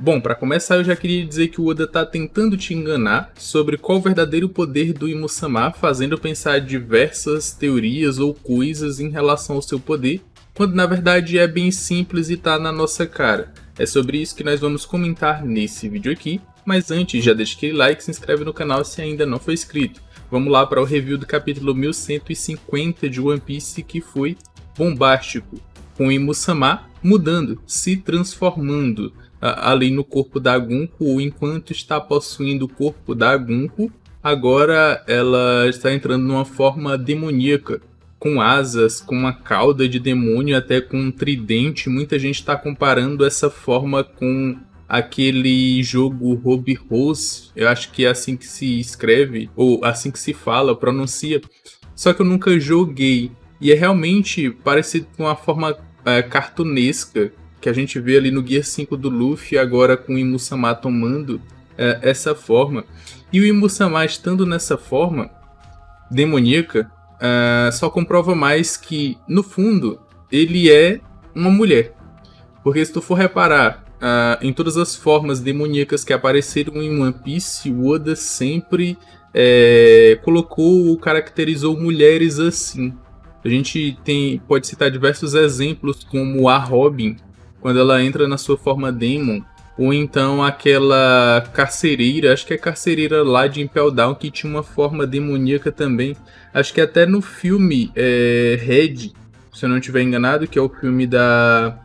Bom, para começar eu já queria dizer que o Oda tá tentando te enganar sobre qual o verdadeiro poder do Imusama, fazendo pensar diversas teorias ou coisas em relação ao seu poder, quando na verdade é bem simples e tá na nossa cara. É sobre isso que nós vamos comentar nesse vídeo aqui, mas antes já deixa aquele like e se inscreve no canal se ainda não for inscrito. Vamos lá para o review do capítulo 1150 de One Piece, que foi bombástico, com o Imusama mudando, se transformando ali no corpo da Gunko, enquanto está possuindo o corpo da Gunko, agora ela está entrando numa forma demoníaca, com asas, com uma cauda de demônio, até com um tridente. Muita gente está comparando essa forma com aquele jogo Ruby Rose, eu acho que é assim que se escreve, ou assim que se fala, pronuncia, só que eu nunca joguei, e é realmente parecido com uma forma cartunesca, que a gente vê ali no Gear 5 do Luffy, agora com o Imusama tomando essa forma. E o Imusama estando nessa forma demoníaca, só comprova mais que, no fundo, ele é uma mulher. Porque se tu for reparar em todas as formas demoníacas que apareceram em One Piece, o Oda sempre colocou ou caracterizou mulheres assim. A gente pode citar diversos exemplos, como a Robin, quando ela entra na sua forma Demon, ou então aquela carcereira, acho que é carcereira lá de Impel Down, que tinha uma forma demoníaca também. Acho que até no filme Red, se eu não estiver enganado, que é o filme da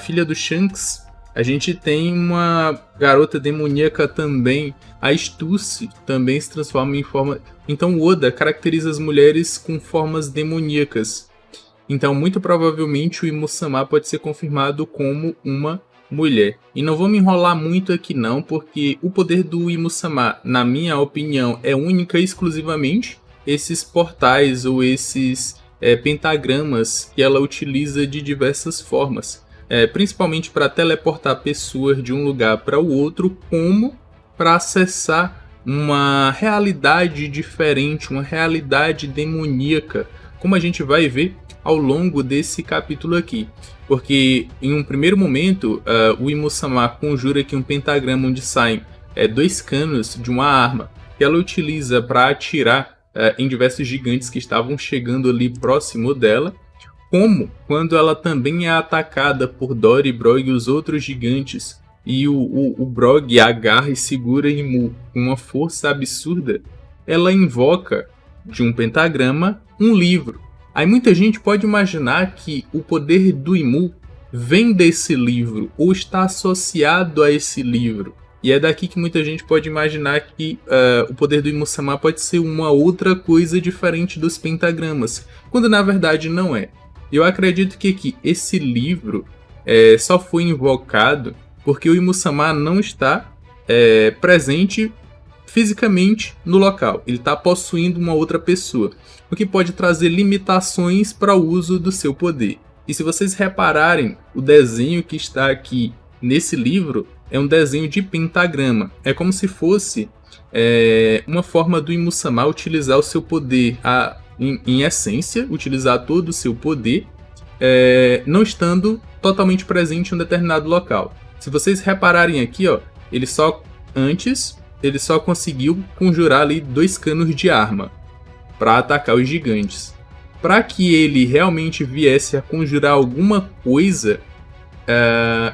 filha do Shanks, a gente tem uma garota demoníaca também. A Stussy também se transforma em forma... Então o Oda caracteriza as mulheres com formas demoníacas. Então, muito provavelmente, o Imusama pode ser confirmado como uma mulher. E não vou me enrolar muito aqui não, porque o poder do Imusama, na minha opinião, é única e exclusivamente esses portais ou esses pentagramas que ela utiliza de diversas formas. Principalmente para teleportar pessoas de um lugar para o outro, como para acessar uma realidade diferente, uma realidade demoníaca, como a gente vai ver ao longo desse capítulo aqui. Porque em um primeiro momento, o Imusama conjura aqui um pentagrama onde saem 2 canos de uma arma que ela utiliza para atirar em diversos gigantes que estavam chegando ali próximo dela. Como quando ela também é atacada por Dory, Brog e os outros gigantes, e o Brog agarra e segura Imu com uma força absurda, ela invoca de um pentagrama um livro. Aí muita gente pode imaginar que o poder do Imu vem desse livro, ou está associado a esse livro. E é daqui que muita gente pode imaginar que o poder do Imusama pode ser uma outra coisa diferente dos pentagramas, quando na verdade não é. Eu acredito que aqui esse livro só foi invocado porque o Imusama não está presente fisicamente no local. Ele está possuindo uma outra pessoa, o que pode trazer limitações para o uso do seu poder. E se vocês repararem, o desenho que está aqui nesse livro é um desenho de pentagrama. É como se fosse uma forma do Imusama utilizar o seu poder em essência, utilizar todo o seu poder, não estando totalmente presente em um determinado local. Se vocês repararem aqui, ó, ele só conseguiu conjurar ali 2 canos de arma para atacar os gigantes. Para que ele realmente viesse a conjurar alguma coisa,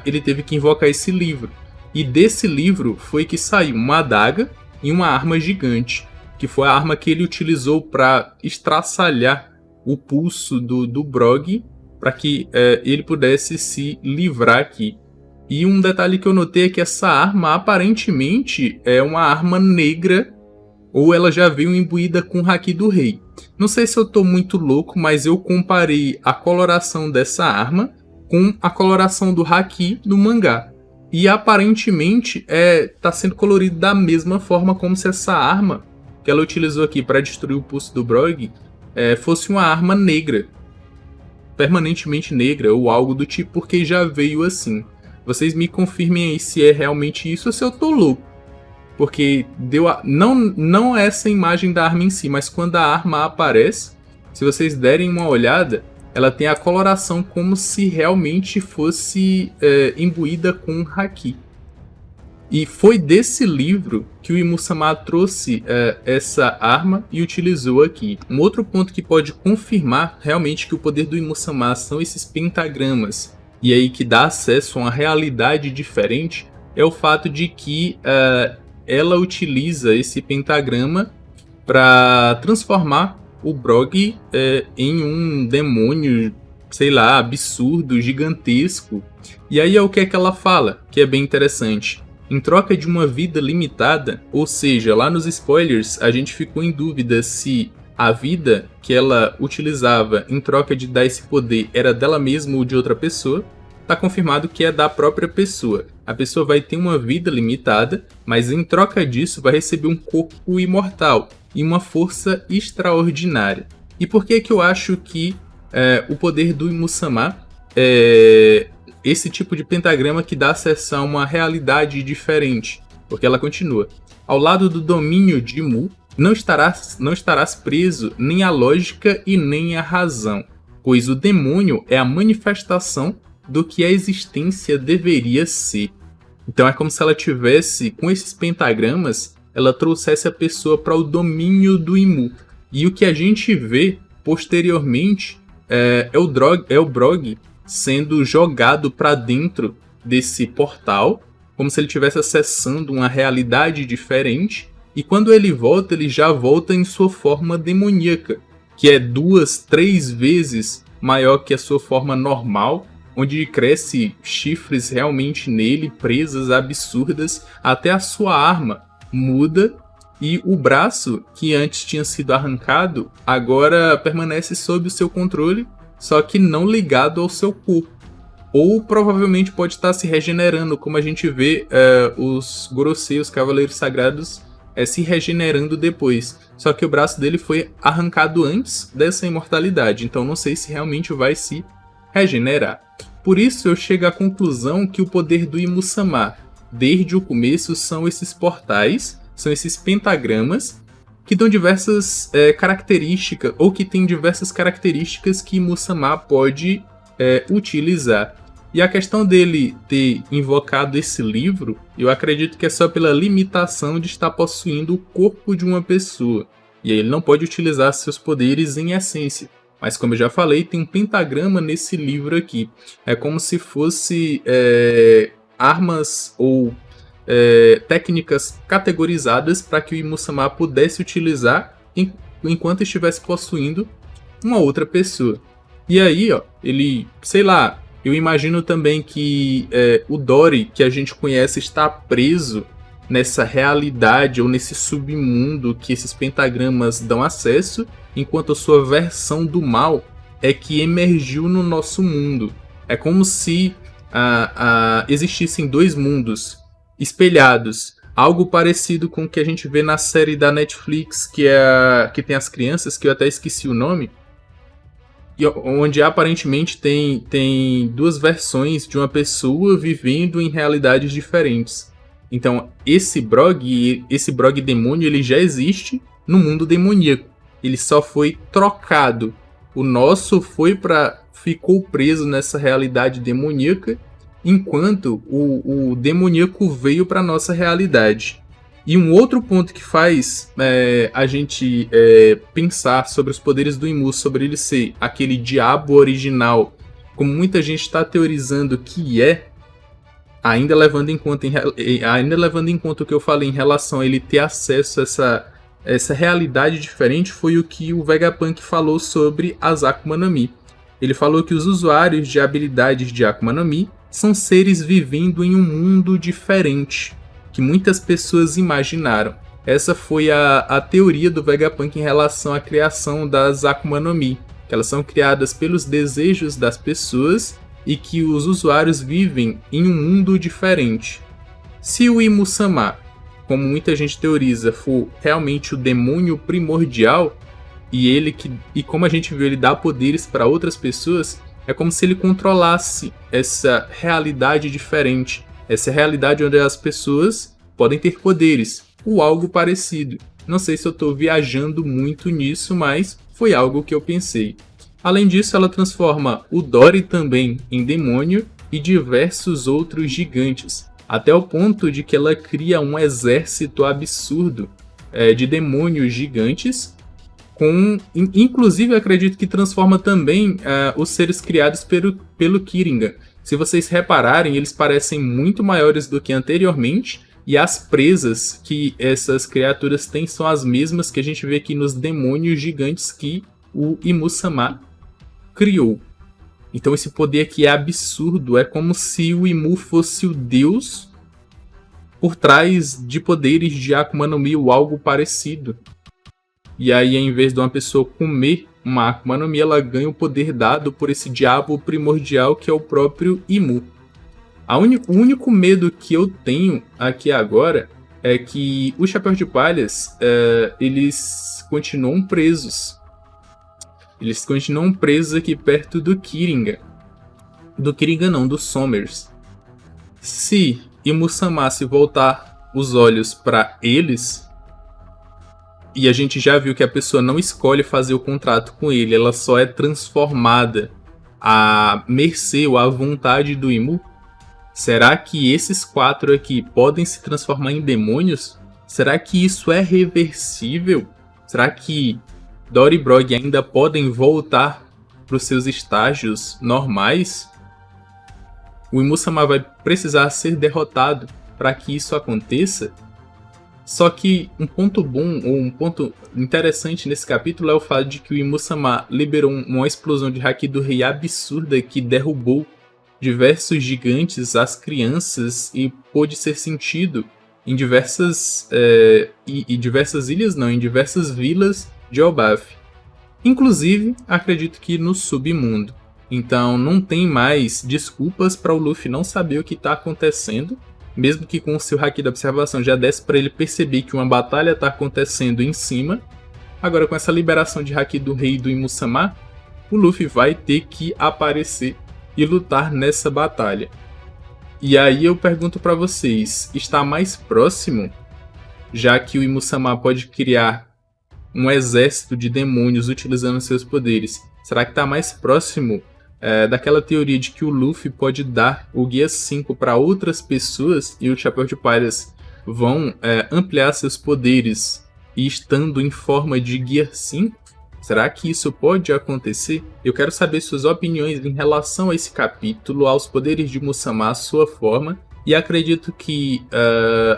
ele teve que invocar esse livro. E desse livro foi que saiu uma adaga e uma arma gigante, que foi a arma que ele utilizou para estraçalhar o pulso do Brog, para que ele pudesse se livrar aqui. E um detalhe que eu notei é que essa arma aparentemente é uma arma negra, ou ela já veio imbuída com o Haki do Rei. Não sei se eu tô muito louco, mas eu comparei a coloração dessa arma com a coloração do Haki no mangá. E aparentemente tá sendo colorido da mesma forma, como se essa arma que ela utilizou aqui para destruir o pulso do Brog fosse uma arma negra, permanentemente negra ou algo do tipo, porque já veio assim. Vocês me confirmem aí se é realmente isso ou se eu tô louco. Porque não essa imagem da arma em si, mas quando a arma aparece, se vocês derem uma olhada, ela tem a coloração como se realmente fosse imbuída com haki. E foi desse livro que o Imu-sama trouxe essa arma e utilizou aqui. Um outro ponto que pode confirmar realmente que o poder do Imu-sama são esses pentagramas, e aí que dá acesso a uma realidade diferente, é o fato de que ela utiliza esse pentagrama para transformar o Brog em um demônio, sei lá, absurdo, gigantesco. E aí é o que é que ela fala, que é bem interessante. Em troca de uma vida limitada, ou seja, lá nos spoilers a gente ficou em dúvida se a vida que ela utilizava em troca de dar esse poder era dela mesma ou de outra pessoa. Tá confirmado que é da própria pessoa. A pessoa vai ter uma vida limitada, mas em troca disso vai receber um corpo imortal e uma força extraordinária. E por que que eu acho que o poder do Imu-sama é esse tipo de pentagrama que dá acesso a uma realidade diferente? Porque ela continua. Ao lado do domínio de Mu, não estarás preso nem à lógica e nem à razão, pois o demônio é a manifestação do que a existência deveria ser. Então é como se ela tivesse, com esses pentagramas, ela trouxesse a pessoa para o domínio do Imu. E o que a gente vê posteriormente é o Brog sendo jogado para dentro desse portal, como se ele estivesse acessando uma realidade diferente. E quando ele já volta em sua forma demoníaca, que é 2, 3 vezes maior que a sua forma normal, onde cresce chifres realmente nele, presas absurdas, até a sua arma muda e o braço, que antes tinha sido arrancado, agora permanece sob o seu controle, só que não ligado ao seu corpo. Ou provavelmente pode estar se regenerando, como a gente vê os Gorosei, os Cavaleiros Sagrados, se regenerando depois. Só que o braço dele foi arrancado antes dessa imortalidade, então não sei se realmente vai se regenerar. Por isso eu chego à conclusão que o poder do Imu-sama, desde o começo, são esses portais, são esses pentagramas, que dão diversas características, ou que tem diversas características que Imu-sama pode utilizar. E a questão dele ter invocado esse livro, eu acredito que é só pela limitação de estar possuindo o corpo de uma pessoa. E aí ele não pode utilizar seus poderes em essência. Mas como eu já falei, tem um pentagrama nesse livro aqui. É como se fosse armas ou técnicas categorizadas para que o Imu-sama pudesse utilizar enquanto estivesse possuindo uma outra pessoa. E aí, ó, ele, sei lá, eu imagino também que o Dori, que a gente conhece, está preso nessa realidade ou nesse submundo que esses pentagramas dão acesso, enquanto a sua versão do mal é que emergiu no nosso mundo. É como se existissem dois mundos espelhados. Algo parecido com o que a gente vê na série da Netflix, que tem as crianças, que eu até esqueci o nome, onde aparentemente tem duas versões de uma pessoa vivendo em realidades diferentes. Então, esse Brog demônio, ele já existe no mundo demoníaco. Ele só foi trocado. O nosso ficou preso nessa realidade demoníaca, enquanto o demoníaco veio para nossa realidade. E um outro ponto que faz a gente pensar sobre os poderes do Imu, sobre ele ser aquele diabo original, como muita gente está teorizando que ainda levando em conta o que eu falei em relação a ele ter acesso a essa realidade diferente, foi o que o Vegapunk falou sobre as Akuma no Mi. Ele falou que os usuários de habilidades de Akuma no Mi são seres vivendo em um mundo diferente, que muitas pessoas imaginaram. Essa foi a teoria do Vegapunk em relação à criação das Akuma no Mi, que elas são criadas pelos desejos das pessoas e que os usuários vivem em um mundo diferente. Se o Imu-sama, como muita gente teoriza, for realmente o demônio primordial, e como a gente viu, ele dá poderes para outras pessoas, é como se ele controlasse essa realidade diferente, essa realidade onde as pessoas podem ter poderes, ou algo parecido. Não sei se eu estou viajando muito nisso, mas foi algo que eu pensei. Além disso, ela transforma o Dori também em demônio e diversos outros gigantes. até o ponto de que ela cria um exército absurdo de demônios gigantes, inclusive acredito que transforma também os seres criados pelo Kirigan. Se vocês repararem, eles parecem muito maiores do que anteriormente, e as presas que essas criaturas têm são as mesmas que a gente vê aqui nos demônios gigantes que o Imu-sama criou. Então esse poder aqui é absurdo, é como se o Imu fosse o deus por trás de poderes de Akuma no Mi ou algo parecido. E aí, em vez de uma pessoa comer uma Akuma no Mi, ela ganha o poder dado por esse diabo primordial que é o próprio Imu. O único medo que eu tenho aqui agora é que os Chapéus de Palhas, eles continuam presos. Eles continuam presos aqui perto do Kirigan. Do Kirigan não, do Somers. Se Imu-sama se voltar os olhos para eles, e a gente já viu que a pessoa não escolhe fazer o contrato com ele, ela só é transformada à mercê ou à vontade do Imu, será que esses 4 aqui podem se transformar em demônios? Será que isso é reversível? Será que Dora e Brog ainda podem voltar para os seus estágios normais? O Imu-sama vai precisar ser derrotado para que isso aconteça? Só que um ponto bom, ou um ponto interessante nesse capítulo é o fato de que o Imu-sama liberou uma explosão de Haki do Rei absurda que derrubou diversos gigantes, as crianças, e pôde ser sentido em diversas ilhas, não, em diversas vilas de Elbaf. Inclusive, acredito que no submundo. Então não tem mais desculpas para o Luffy não saber o que está acontecendo, mesmo que com o seu Haki da observação já desse para ele perceber que uma batalha está acontecendo em cima. Agora, com essa liberação de Haki do Rei e do Imu-sama, o Luffy vai ter que aparecer e lutar nessa batalha. E aí eu pergunto para vocês, está mais próximo, já que o Imu-sama pode criar um exército de demônios utilizando seus poderes, será que está mais próximo daquela teoria de que o Luffy pode dar o Guia 5 para outras pessoas e os Chapéus de Palhas vão ampliar seus poderes e estando em forma de Guia 5? Será que isso pode acontecer? Eu quero saber suas opiniões em relação a esse capítulo, aos poderes de Imu-sama, a sua forma, e acredito que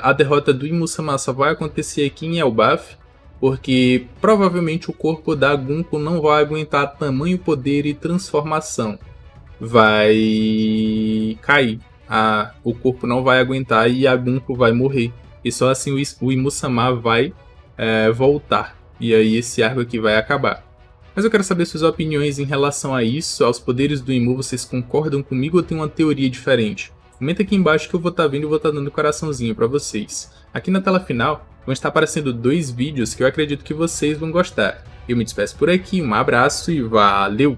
a derrota do Imu-sama só vai acontecer aqui em Elbaf, porque provavelmente o corpo da Gunko não vai aguentar tamanho poder e transformação. Vai cair. O corpo não vai aguentar e a Gunko vai morrer. E só assim o Imu-sama vai voltar. E aí esse arco aqui vai acabar. Mas eu quero saber suas opiniões em relação a isso, aos poderes do Imu. Vocês concordam comigo ou tem uma teoria diferente? Comenta aqui embaixo que eu vou estar vendo e vou estar dando coraçãozinho para vocês. Aqui na tela final vão estar aparecendo 2 vídeos que eu acredito que vocês vão gostar. Eu me despeço por aqui, um abraço e valeu!